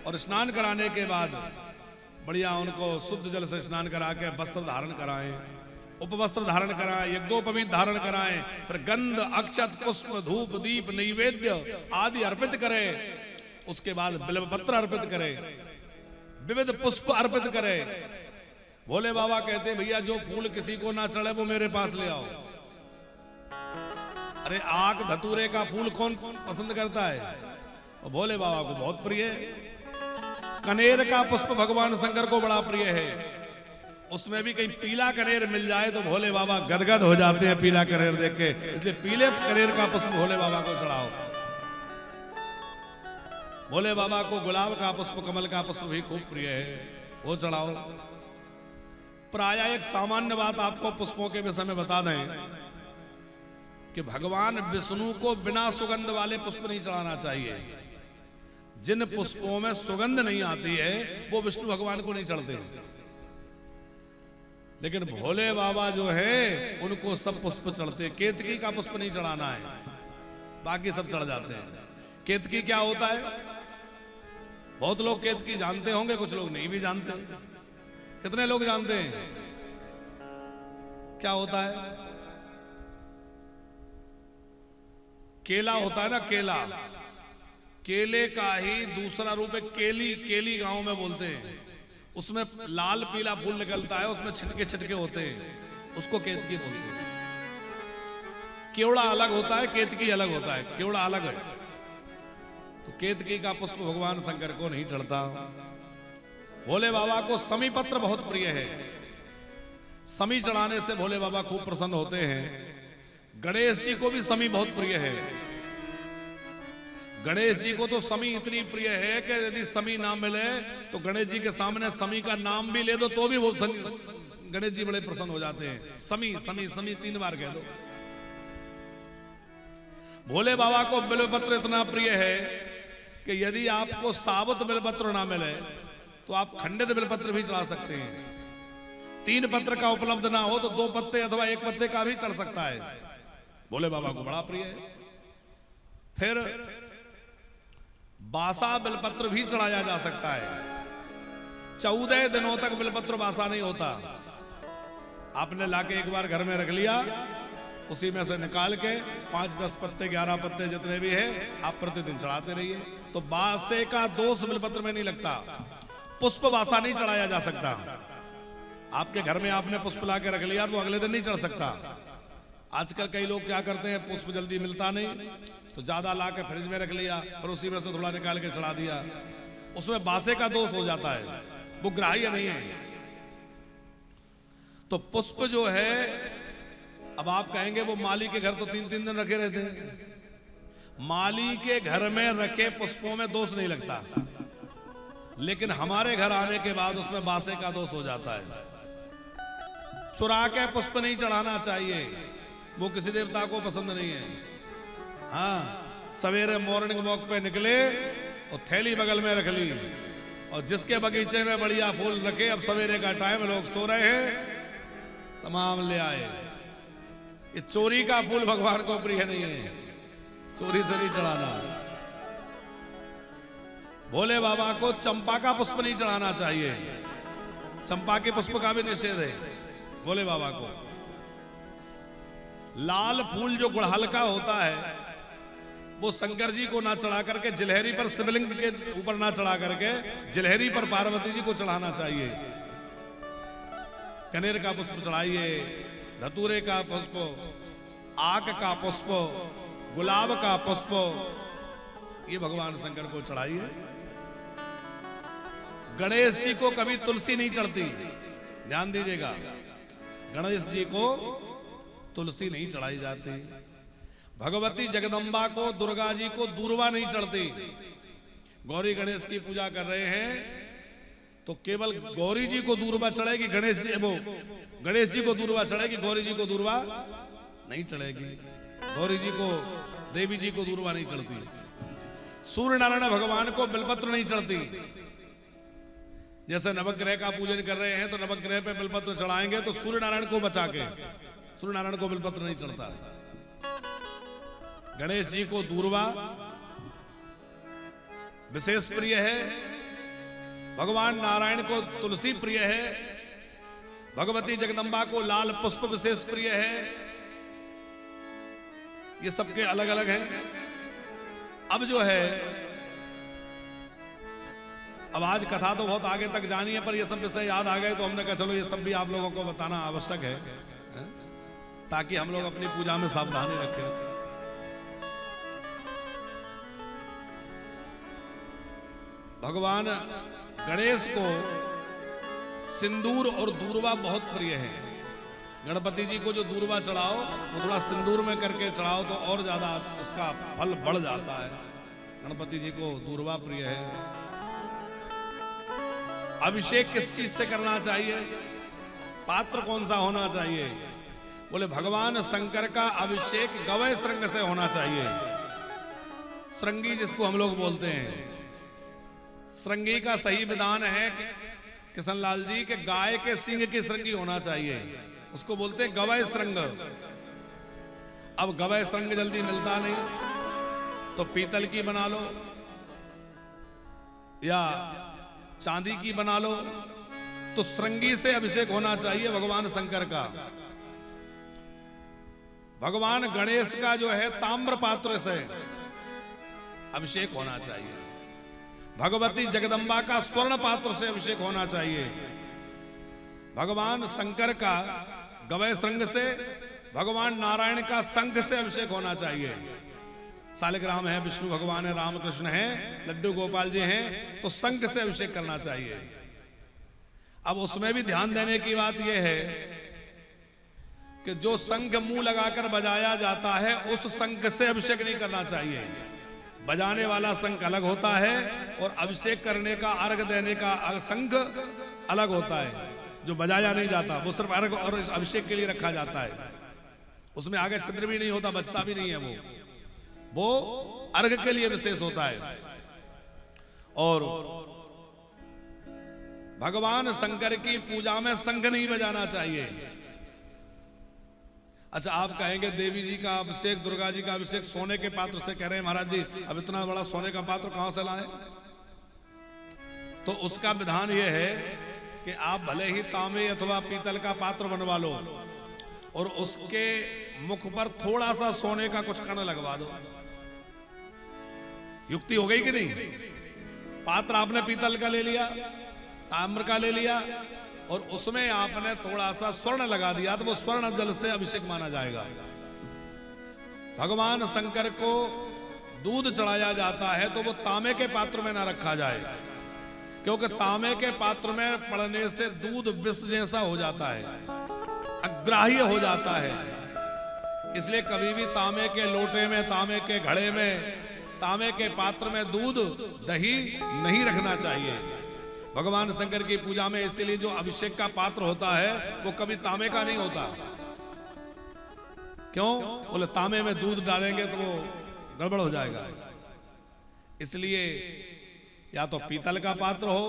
और स्नान कराने के बाद बढ़िया उनको शुद्ध जल से स्नान करा के वस्त्र धारण कराएं, उपवस्त्र धारण कराएं, यज्ञोपवीत धारण कराएं, फिर गंध अक्षत पुष्प धूप दीप नैवेद्य आदि अर्पित करें। उसके बाद बिल्वपत्र अर्पित करें, विविध पुष्प अर्पित करें। भोले बाबा कहते भैया जो फूल किसी को ना चढ़े वो मेरे पास ले आओ। अरे आक धतूरे का फूल कौन पसंद करता है? और भोले बाबा को बहुत प्रिय है। कनेर का पुष्प भगवान शंकर को बड़ा प्रिय है। उसमें भी कहीं पीला कनेर मिल जाए तो भोले बाबा गदगद हो जाते हैं पीला कनेर देख के, इसलिए पीले कनेर का पुष्प भोले बाबा को चढ़ाओ। भोले बाबा को गुलाब का पुष्प कमल का पुष्प भी खूब प्रिय है, वो चढ़ाओ। प्राय एक सामान्य बात आपको पुष्पों के विषय में बता दें कि भगवान विष्णु को बिना सुगंध वाले पुष्प नहीं चढ़ाना चाहिए। जिन पुष्पों में सुगंध नहीं आती है वो विष्णु भगवान को नहीं चढ़ते। लेकिन भोले बाबा जो है उनको सब पुष्प चढ़ते। केतकी का पुष्प नहीं चढ़ाना है, बाकी सब चढ़ जाते हैं। केतकी क्या होता है? बहुत लोग केतकी जानते होंगे, कुछ लोग नहीं भी जानते। कितने लोग जानते हैं क्या होता है? केला होता है ना, केला, केले का ही दूसरा रूप है केली। केली गांव में बोलते हैं। उसमें लाल पीला फूल निकलता है, उसमें छिटके छिटके होते हैं, उसको केतकी बोलते हैं। केवड़ा अलग होता है, केतकी अलग होता है। केवड़ा अलग है। तो केतकी का पुष्प भगवान शंकर को नहीं चढ़ता। भोले बाबा को समी पत्र बहुत प्रिय है। समी चढ़ाने से भोले बाबा खूब प्रसन्न होते हैं। गणेश जी को भी समी बहुत प्रिय है। गणेश जी को तो समी इतनी प्रिय है कि यदि समी ना मिले तो गणेश जी के सामने समी का नाम भी ले दो तो भी वो गणेश जी बड़े प्रसन्न हो जाते हैं। समी समी समी 3 बार कह दो। भोले बाबा को बिल्वपत्र इतना प्रिय है कि यदि आपको साबुत बिल्वपत्र ना मिले तो आप खंडित बिल्वपत्र भी चढ़ा सकते हैं। 3 पत्र का उपलब्ध ना हो तो 2 पत्ते अथवा 1 पत्ते का भी चढ़ सकता है। भोले बाबा को बड़ा प्रिय है। फिर बासा बिल्वपत्र भी चढ़ाया जा सकता है। 14 दिनों तक बिल्वपत्र बासा नहीं होता। आपने लाके एक बार घर में रख लिया, उसी में से निकाल के 5, 10 पत्ते 11 पत्ते जितने भी है आप प्रतिदिन चढ़ाते रहिए। तो बासे का दोष बिल्वपत्र में नहीं लगता। पुष्प बासा नहीं चढ़ाया जा सकता। आपके घर में आपने पुष्प ला के रख लिया तो अगले दिन नहीं चढ़ सकता। आजकल कई लोग क्या करते हैं, पुष्प जल्दी मिलता नहीं तो ज्यादा ला के फ्रिज में रख लिया और उसी में से थोड़ा निकाल के चढ़ा दिया, उसमें बासे का दोष हो जाता है, वो ग्राह्य नहीं है। तो पुष्प जो है, अब आप कहेंगे वो माली के घर तो 3-3 दिन रखे रहते हैं। माली के घर में रखे पुष्पों में दोष नहीं लगता, लेकिन हमारे घर आने के बाद उसमें बासे का दोष हो जाता है। चुरा के पुष्प नहीं चढ़ाना चाहिए, वो किसी देवता को पसंद नहीं है। हाँ, सवेरे मॉर्निंग वॉक पे निकले और थैली बगल में रख ली और जिसके बगीचे में बढ़िया फूल रखे, अब सवेरे का टाइम, लोग सो रहे हैं, तमाम ले आए। ये चोरी का फूल भगवान को प्रिय नहीं है, चोरी से नहीं चढ़ाना। भोले बाबा को चंपा का पुष्प नहीं चढ़ाना चाहिए, चंपा के पुष्प का भी निषेध है भोले बाबा को। लाल फूल जो गुड़हल का होता है वो शंकर जी को ना चढ़ा करके जिलहरी पर, शिवलिंग के ऊपर ना चढ़ा करके जिलहरी पर पार्वती जी को चढ़ाना चाहिए। कनेर का पुष्प चढ़ाइए, धतूरे का पुष्प, आक का पुष्प, गुलाब का पुष्प, ये भगवान शंकर को चढ़ाइए। गणेश जी को कभी तुलसी नहीं चढ़ती, ध्यान दीजिएगा। गणेश जी को तुलसी नहीं चढ़ाई जाती। भगवती जगदम्बा को, दुर्गा जी को दूर्वा नहीं चढ़ती। गौरी गणेश की पूजा कर रहे हैं तो केवल गौरी जी को दूर्वा चढ़ेगी, गणेश जी वो गणेश जी को दूर्वा चढ़ेगी, गौरी जी को दूर्वा नहीं चढ़ेगी। गौरी जी को, देवी जी को दूर्वा नहीं चढ़ती। सूर्य नारायण भगवान को बिल्वपत्र नहीं चढ़ती। जैसे नवग्रह का पूजन कर रहे हैं तो नवग्रह पे बिल्वपत्र चढ़ाएंगे तो सूर्य नारायण को बचा के, सूर्य नारायण को बिल्वपत्र नहीं चढ़ता। गणेश जी को दूर्वा विशेष प्रिय है। भगवान नारायण को तुलसी प्रिय है, भगवती जगदम्बा को लाल पुष्प विशेष प्रिय है। ये सबके अलग अलग हैं। अब जो है, अब आज कथा तो बहुत आगे तक जानी है, पर ये सब विषय याद आ गए तो हमने कहा चलो ये सब भी आप लोगों को बताना आवश्यक है, ताकि हम लोग अपनी पूजा में सावधानी रखें। भगवान गणेश को सिंदूर और दूर्वा बहुत प्रिय है। गणपति जी को जो दूर्वा चढ़ाओ वो थोड़ा सिंदूर में करके चढ़ाओ तो और ज्यादा उसका फल बढ़ जाता है। गणपति जी को दूर्वा प्रिय है। अभिषेक किस चीज से करना चाहिए, पात्र कौन सा होना चाहिए? बोले भगवान शंकर का अभिषेक गवय श्रृंग से होना चाहिए। श्रृंगी जिसको हम लोग बोलते हैं, श्रृंगी का सही विधान है किशनलाल जी के गाय के सिंह की श्रृंगी होना चाहिए, उसको बोलते हैं गवय श्रृंग। अब गवय श्रृंग जल्दी मिलता नहीं, तो पीतल की बना लो या चांदी की बना लो। तो श्रृंगी से अभिषेक होना चाहिए भगवान शंकर का। भगवान गणेश का जो है ताम्र पात्र से अभिषेक होना चाहिए। भगवती जगदम्बा का स्वर्ण पात्र से अभिषेक होना चाहिए। भगवान शंकर का गवय श्रृंग से, भगवान नारायण का शंख से अभिषेक होना चाहिए। सालिग्राम है, विष्णु भगवान है, रामकृष्ण है, लड्डू गोपाल जी हैं, तो शंख से अभिषेक करना चाहिए। अब उसमें भी ध्यान देने की बात यह है कि जो शंख मुंह लगाकर बजाया जाता है उस शंख से अभिषेक नहीं करना चाहिए। बजाने वाला शंख अलग होता है और अभिषेक करने का, अर्घ देने का शंख अलग होता है। जो बजाया नहीं जाता वो सिर्फ अर्घ और अभिषेक के लिए रखा जाता है। उसमें आगे छिद्र भी नहीं होता, बचता भी नहीं है। वो अर्घ के लिए विशेष होता है। और भगवान शंकर की पूजा में शंख नहीं बजाना चाहिए। अच्छा, आप कहेंगे देवी जी का अभिषेक, दुर्गा जी का अभिषेक सोने के पात्र से कर रहे हैं महाराज जी, अब इतना बड़ा सोने का पात्र कहां से लाए? तो उसका विधान यह है कि आप भले ही तांबे अथवा पीतल का पात्र बनवा लो और उसके मुख पर थोड़ा सा सोने का कुछ कण लगवा दो। युक्ति हो गई कि नहीं? पात्र आपने पीतल का ले लिया, ताम्र का ले लिया और उसमें आपने थोड़ा सा स्वर्ण लगा दिया, तो वो स्वर्ण जल से अभिषेक माना जाएगा। भगवान शंकर को दूध चढ़ाया जाता है तो वो तांबे के पात्र में ना रखा जाए, क्योंकि तांबे के पात्र में पड़ने से दूध विष जैसा हो जाता है, अग्राह्य हो जाता है। इसलिए कभी भी तांबे के लोटे में, तांबे के घड़े में, तांबे के पात्र में दूध, दही नहीं रखना चाहिए भगवान शंकर की पूजा में। इसीलिए जो अभिषेक का पात्र होता है वो कभी तांबे का नहीं होता। क्यों? बोले तांबे में दूध डालेंगे तो वो गड़बड़ हो जाएगा। इसलिए या तो पीतल का पात्र हो,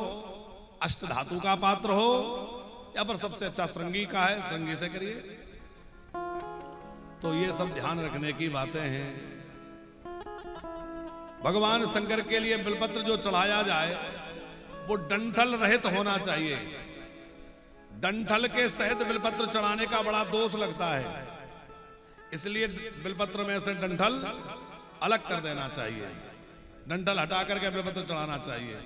अष्टधातु का पात्र हो, या पर सबसे अच्छा श्रृंगी का है, श्रृंगी से करिए। तो ये सब ध्यान रखने की बातें हैं। भगवान शंकर के लिए बिलपत्र जो चढ़ाया जाए वो डंठल रहित होना चाहिए। डंठल के सहित बिलपत्र चढ़ाने का बड़ा दोष लगता है, इसलिए बिलपत्र में से डंठल अलग कर देना चाहिए। डंठल हटा करके बिलपत्र चढ़ाना चाहिए।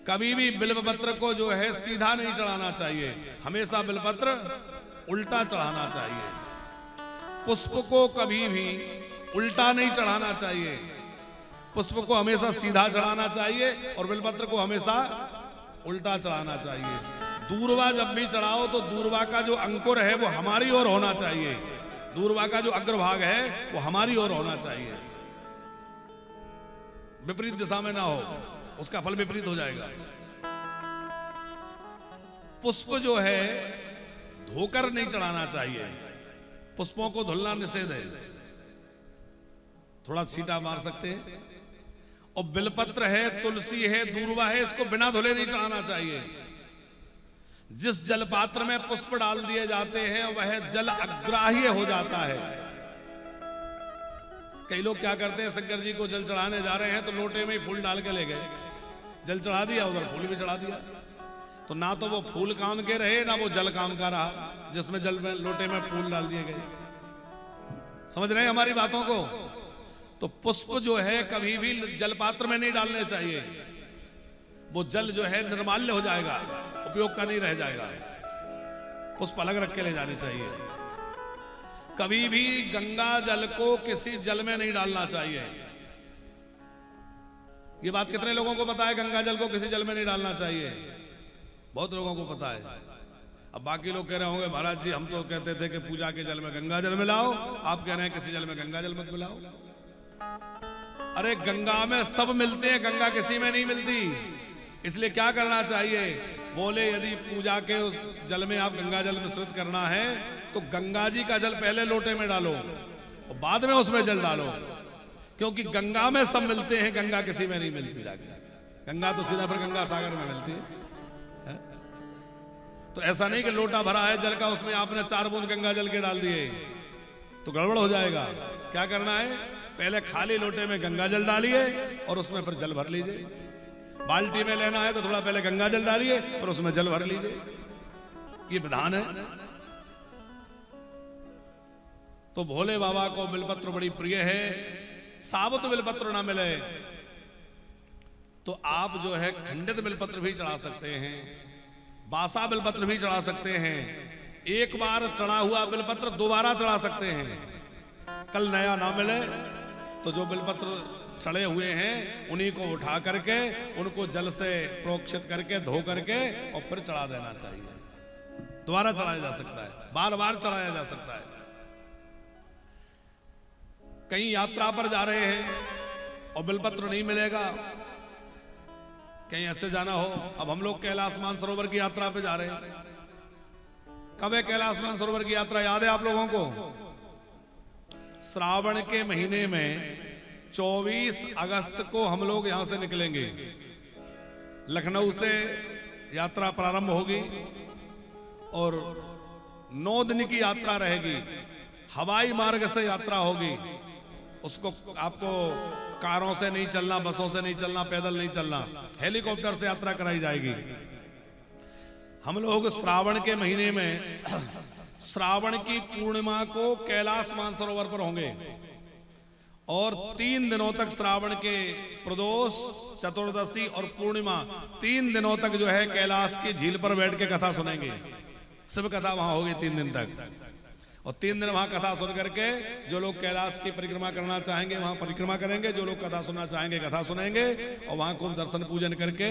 कभी भी बिलपत्र को जो है सीधा नहीं चढ़ाना चाहिए, हमेशा बिलपत्र उल्टा चढ़ाना चाहिए। पुष्प को कभी भी उल्टा नहीं चढ़ाना चाहिए, पुष्प को हमेशा सीधा चढ़ाना चाहिए और बिलपत्र को हमेशा उल्टा चढ़ाना चाहिए। दूर्वा जब भी चढ़ाओ तो दूर्वा का जो अंकुर है वो हमारी ओर होना चाहिए, दूर्वा का जो अग्रभाग है वो हमारी ओर होना चाहिए, विपरीत दिशा में ना हो, उसका फल विपरीत हो जाएगा। पुष्प जो है धोकर नहीं चढ़ाना चाहिए, पुष्पों को धुलना निषेध है, थोड़ा छींटा मार सकते हैं। और बिलपत्र है, तुलसी है, दूर्वा है, इसको बिना धुले नहीं चढ़ाना चाहिए। जिस जल पात्र में पुष्प डाल दिए जाते हैं वह जल अग्राह्य हो जाता है। कई लोग क्या करते हैं, शंकर जी को जल चढ़ाने जा रहे हैं तो लोटे में फूल डाल के ले गए, जल चढ़ा दिया, उधर फूल भी चढ़ा दिया। तो ना तो वो फूल काम के रहे, ना वो जल काम का रहा, जिसमें जल में लोटे में फूल डाल दिए गए। समझ रहे हैं हमारी बातों को? तो पुष्प जो है कभी भी जल पात्र में नहीं डालने चाहिए, वो जल जो है निर्माल्य हो जाएगा, उपयोग का नहीं रह जाएगा। पुष्प अलग रख के ले जाने चाहिए। कभी भी गंगा जल को किसी जल में नहीं डालना चाहिए। ये बात कितने लोगों को पता है? गंगा जल को किसी जल में नहीं डालना चाहिए, बहुत लोगों को पता है। अब बाकी लोग कह रहे होंगे महाराज जी हम तो कहते थे कि पूजा के जल में गंगा जल मिलाओ, आप कह रहे हैं किसी जल में गंगा जल मत मिलाओ। अरे गंगा में सब मिलते हैं, गंगा किसी में नहीं मिलती। इसलिए क्या करना चाहिए? बोले यदि पूजा के उस जल में आप गंगा जल मिश्रित करना है तो गंगा जी का जल पहले लोटे में डालो और बाद में उसमें जल डालो, क्योंकि गंगा में सब मिलते हैं, गंगा किसी में नहीं मिलती। जाके गंगा तो सीधा फिर गंगा सागर में मिलती है। तो ऐसा नहीं कि लोटा भरा है जल का, उसमें आपने 4 बूंद गंगा जल के डाल दिए तो गड़बड़ हो जाएगा। क्या करना है? पहले खाली लोटे में गंगा जल डालिए और उसमें फिर जल भर लीजिए। बाल्टी में लेना है तो थोड़ा पहले गंगा जल डालिए और उसमें जल भर लीजिए। ये विधान है। तो भोले बाबा को बिलपत्र बड़ी प्रिय है। साबुत बिलपत्र ना मिले तो आप जो है खंडित बिलपत्र भी चढ़ा सकते हैं, बासा बिलपत्र भी चढ़ा सकते हैं। एक बार चढ़ा हुआ बिलपत्र दोबारा चढ़ा सकते हैं। कल नया ना मिले तो जो बिलपत्र चढ़े हुए हैं उन्हीं को उठा करके उनको जल से प्रोक्षित करके धो करके और फिर चढ़ा देना चाहिए। दोबारा चढ़ाया जा सकता है, बार बार चढ़ाया जा सकता है। कहीं यात्रा पर जा रहे हैं और बिलपत्र नहीं मिलेगा, कहीं ऐसे जाना हो। अब हम लोग कैलाश मानसरोवर की यात्रा पे जा रहे हैं। कब है कैलाश मानसरोवर की यात्रा? याद है आप लोगों को? श्रावण के महीने में 24 अगस्त को हम लोग यहां से निकलेंगे। लखनऊ से यात्रा प्रारंभ होगी और 9 दिन की यात्रा रहेगी। हवाई मार्ग से यात्रा होगी। उसको आपको कारों से नहीं चलना, बसों से नहीं चलना, पैदल नहीं चलना, हेलीकॉप्टर से यात्रा कराई जाएगी। हम लोग श्रावण के महीने में श्रावण की पूर्णिमा को कैलाश मानसरोवर पर होंगे और 3 दिनों तक श्रावण के प्रदोष, चतुर्दशी और पूर्णिमा 3 दिनों तक जो है कैलाश की झील पर बैठ के कथा सुनेंगे। सब कथा वहां होगी 3 दिन तक। और 3 दिन वहां कथा सुन करके जो लोग कैलाश की परिक्रमा करना चाहेंगे वहां परिक्रमा करेंगे, जो लोग कथा सुनना चाहेंगे कथा सुनेंगे और वहां को दर्शन पूजन करके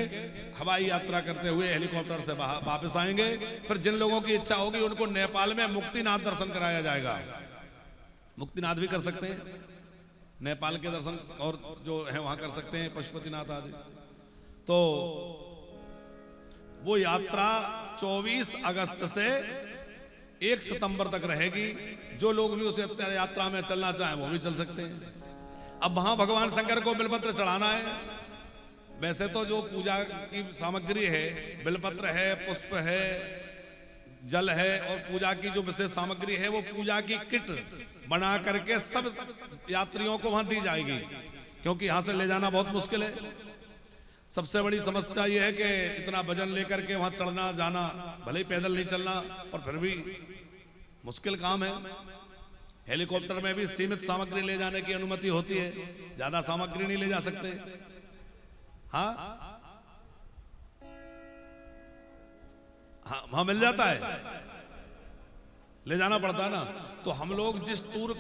हवाई यात्रा करते हुए हेलीकॉप्टर से वापस आएंगे। फिर जिन लोगों की इच्छा होगी उनको नेपाल में मुक्तिनाथ दर्शन कराया जाएगा। मुक्तिनाथ भी कर सकते हैं, नेपाल के दर्शन और जो है वहां कर सकते हैं, पशुपतिनाथ आदि। तो वो यात्रा 24 अगस्त से 1 सितंबर तक रहेगी। जो लोग भी उस यात्रा में चलना चाहें वो भी चल सकते हैं। अब वहां भगवान शंकर को बिलपत्र चढ़ाना है। वैसे तो जो पूजा की सामग्री है, बिलपत्र है, पुष्प है, जल है और पूजा की जो विशेष सामग्री है वो पूजा की किट बना करके सब यात्रियों को वहां दी जाएगी, क्योंकि यहां से ले जाना बहुत मुश्किल है। सबसे बड़ी समस्या यह है कि इतना वजन लेकर के वहां चढ़ना जाना, भले ही पैदल नहीं चलना पर फिर भी मुश्किल काम है। हेलीकॉप्टर में भी सीमित सामग्री ले जाने की अनुमति होती है, ज्यादा सामग्री नहीं ले जा सकते। हाँ हाँ वहां मिल जाता है, ले जाना पड़ता है ना। तो हम लोग जिस टूर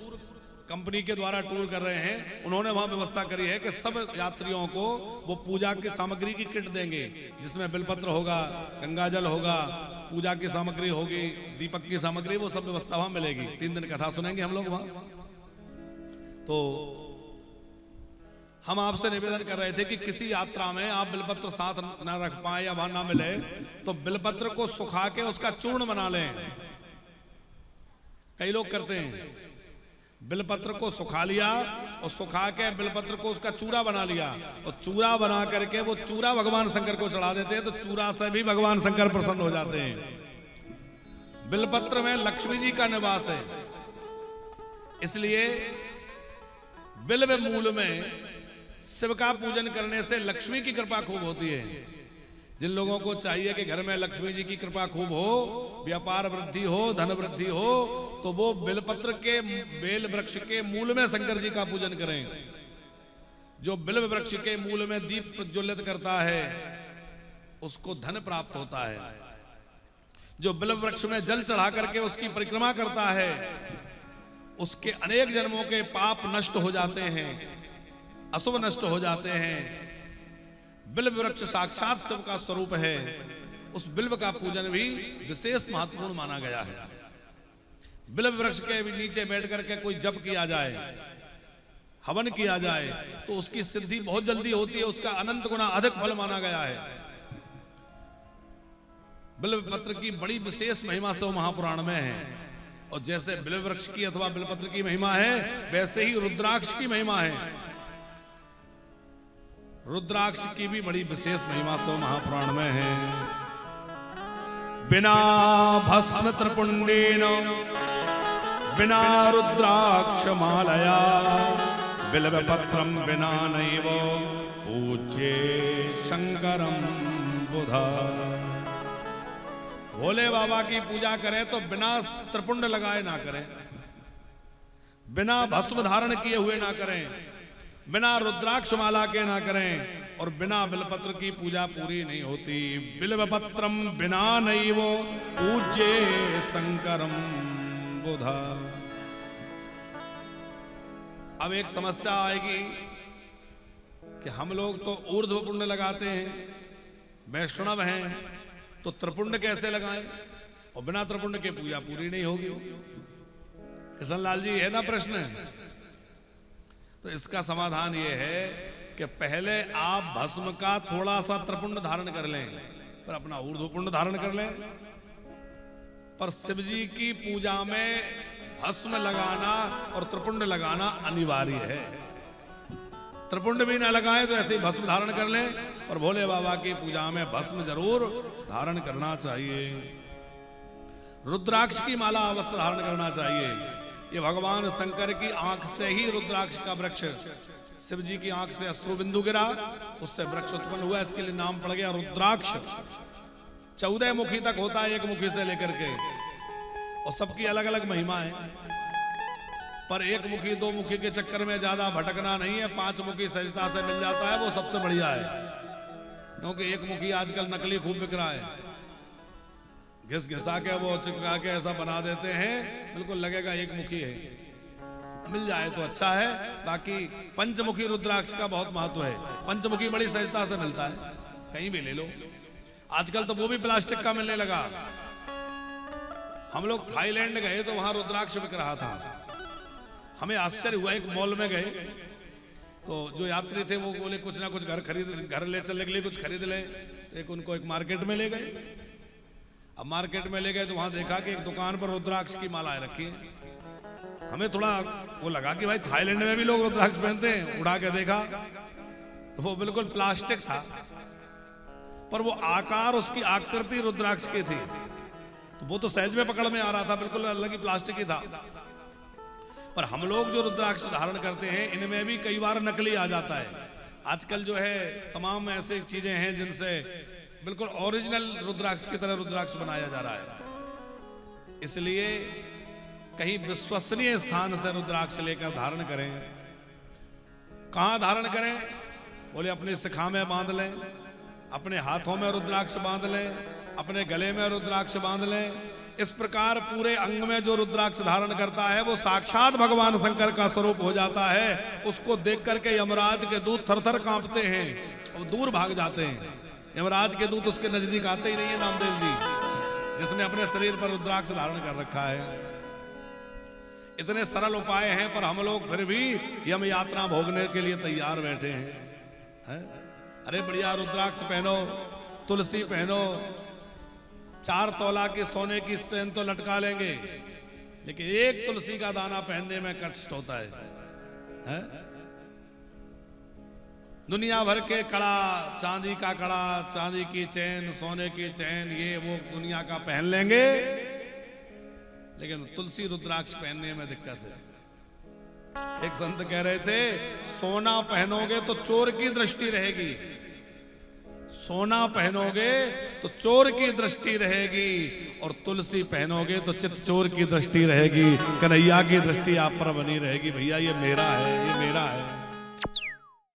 कंपनी के द्वारा टूर कर रहे हैं उन्होंने वहां व्यवस्था करी है कि सब यात्रियों को वो पूजा की सामग्री की किट देंगे, जिसमें बिलपत्र होगा, गंगाजल होगा, पूजा की सामग्री होगी, दीपक की सामग्री, वो सब व्यवस्था वहां मिलेगी। 3 दिन कथा सुनेंगे हम लोग वहां। तो हम आपसे निवेदन कर रहे थे कि किसी यात्रा में आप बिलपत्र साथ ना रख पाए या वहां ना मिले तो बिलपत्र को सुखा के उसका चूर्ण बना लें। कई लोग करते हैं, बिलपत्र को सुखा लिया और सुखा के बिलपत्र को उसका चूरा बना लिया और चूरा बना करके वो चूरा भगवान शंकर को चढ़ा देते हैं, तो चूरा से भी भगवान शंकर प्रसन्न हो जाते हैं। बिलपत्र में लक्ष्मी जी का निवास है, इसलिए बिल्व मूल में शिव का पूजन करने से लक्ष्मी की कृपा खूब होती है। जिन लोगों को चाहिए कि घर में लक्ष्मी जी की कृपा खूब हो, व्यापार वृद्धि हो, धन वृद्धि हो, तो वो बेलपत्र के बेल वृक्ष के मूल में शंकर जी का पूजन करें। जो बिल्व वृक्ष के मूल में दीप प्रज्वलित करता है उसको धन प्राप्त होता है। जो बिल्व वृक्ष में जल चढ़ा करके उसकी परिक्रमा करता है उसके अनेक जन्मों के पाप नष्ट हो जाते हैं, अशुभ नष्ट हो जाते हैं। बिल्व वृक्ष साक्षात शिव का स्वरूप है। उस बिल्व का पूजन भी विशेष महत्वपूर्ण माना गया है। बिल्व वृक्ष के नीचे बैठ करके कोई जप किया जाए, हवन किया जाए तो उसकी सिद्धि बहुत जल्दी होती है, उसका अनंत गुना अधिक फल माना गया है। बिल्व पत्र की बड़ी विशेष महिमा शिव महापुराण में है। और जैसे बिल्व वृक्ष की अथवा बिल्वपत्र की महिमा है, वैसे ही रुद्राक्ष की महिमा है। रुद्राक्ष की भी बड़ी विशेष महिमा शिव महापुराण में है। बिना भस्म त्रिपुंडेन बिना रुद्राक्ष मालया बिल्व पत्रम बिना नैव पूज्ये शंकरम बुधा। भोले बाबा की पूजा करें तो बिना त्रिपुंड लगाए ना करें, बिना भस्म धारण किए हुए ना करें, बिना रुद्राक्ष माला के ना करें, और बिना बिल्वपत्र की पूजा पूरी नहीं होती। बिल्वपत्रम बिना नैव पूज्ये शंकरम बुधा। अब एक समस्या आएगी कि हम लोग तो ऊर्ध्व पुण्य लगाते हैं, वैष्णव हैं, तो त्रिपुंड कैसे लगाएं? और बिना त्रिपुंड के पूजा पूरी नहीं होगी। कृष्णलाल जी है ना प्रश्न। तो इसका समाधान ये है कि पहले आप भस्म का थोड़ा सा त्रिपुंड धारण कर लें, पर अपना ऊर्ध्व पुंड धारण कर लें। पर शिव जी की पूजा में भस्म लगाना और त्रिपुंड लगाना अनिवार्य है। त्रिपुंड भी ना लगाएं तो ऐसे ही भस्म धारण कर लें, और भोले बाबा की पूजा में भस्म जरूर धारण करना चाहिए। रुद्राक्ष की माला अवश्य धारण करना चाहिए। ये भगवान शंकर की आंख से ही रुद्राक्ष का वृक्ष, शिव जी की आंख से अश्रु बिंदु गिरा, उससे वृक्ष उत्पन्न हुआ, इसके लिए नाम पड़ गया रुद्राक्ष। 14 मुखी तक होता है, एक मुखी से लेकर के, और सबकी अलग अलग महिमा है। पर एक मुखी दो मुखी के चक्कर में ज्यादा भटकना नहीं है। 5 मुखी सहजता से मिल जाता है, वो सबसे बढ़िया है। क्योंकि एक मुखी आजकल नकली खूब बिक रहा है, घिस घिसा के वो चिपका के ऐसा बना देते हैं, बिल्कुल लगेगा एक मुखी है। मिल जाए तो अच्छा है, बाकी पंचमुखी रुद्राक्ष का बहुत महत्व है। पंचमुखी बड़ी सहजता से मिलता है, कहीं भी ले लो। आजकल तो वो भी प्लास्टिक का मिलने लगा। हम लोग थाईलैंड गए तो वहां रुद्राक्ष बिक रहा था। हमें आश्चर्य हुआ, एक मॉल में गए तो जो यात्री थे वो बोले कुछ ना कुछ घर ले चलने के लिए कुछ खरीद ले। तो एक उनको एक मार्केट में ले गए। अब मार्केट में ले गए तो वहां देखा कि एक दुकान पर रुद्राक्ष की मालाएं रखी हैं। हमें थोड़ा वो लगा कि भाई थाईलैंड में भी लोग रुद्राक्ष पहनते हैं। उड़ा के देखा तो वो बिल्कुल प्लास्टिक था, पर वो आकार, उसकी आकृति रुद्राक्ष की थी। तो वो तो सहज में पकड़ में आ रहा था, बिल्कुल अलग ही प्लास्टिक ही था। पर हम लोग जो रुद्राक्ष धारण करते हैं इनमें भी कई बार नकली आ जाता है। आजकल जो है तमाम ऐसी चीजें हैं जिनसे बिल्कुल ओरिजिनल रुद्राक्ष की तरह रुद्राक्ष बनाया जा रहा है। इसलिए कहीं विश्वसनीय स्थान से रुद्राक्ष लेकर धारण करें। कहां धारण करें? बोले अपने शिखा में बांध लें, अपने हाथों में रुद्राक्ष बांध लें, अपने गले में रुद्राक्ष बांध लें। इस प्रकार पूरे अंग में जो रुद्राक्ष धारण करता है वो साक्षात भगवान शंकर का स्वरूप हो जाता है। उसको देख करके यमराज के दूत थरथर कांपते हैं और दूर भाग जाते हैं। यमराज के दूत उसके नजदीक आते ही नहीं है। नामदेव जी, जिसने अपने शरीर पर रुद्राक्ष धारण कर रखा है। इतने सरल उपाय हैं, पर हम लोग फिर भी यम यात्रा भोगने के लिए तैयार बैठे हैं। अरे बढ़िया रुद्राक्ष पहनो, तुलसी पहनो, 4 तोला की सोने की स्ट्रेन तो लटका लेंगे, लेकिन एक तुलसी का दाना पहनने में कष्ट होता है? दुनिया भर के कड़ा, चांदी का कड़ा, चांदी की चैन, सोने की चैन, ये वो दुनिया का पहन लेंगे, लेकिन तुलसी रुद्राक्ष पहनने में दिक्कत है। एक संत कह रहे थे, सोना पहनोगे तो चोर की दृष्टि रहेगी, सोना पहनोगे तो चोर की दृष्टि रहेगी, और तुलसी पहनोगे तो चित चोर की दृष्टि रहेगी। कन्हैया की दृष्टि आप पर बनी रहेगी। भैया ये मेरा है, ये मेरा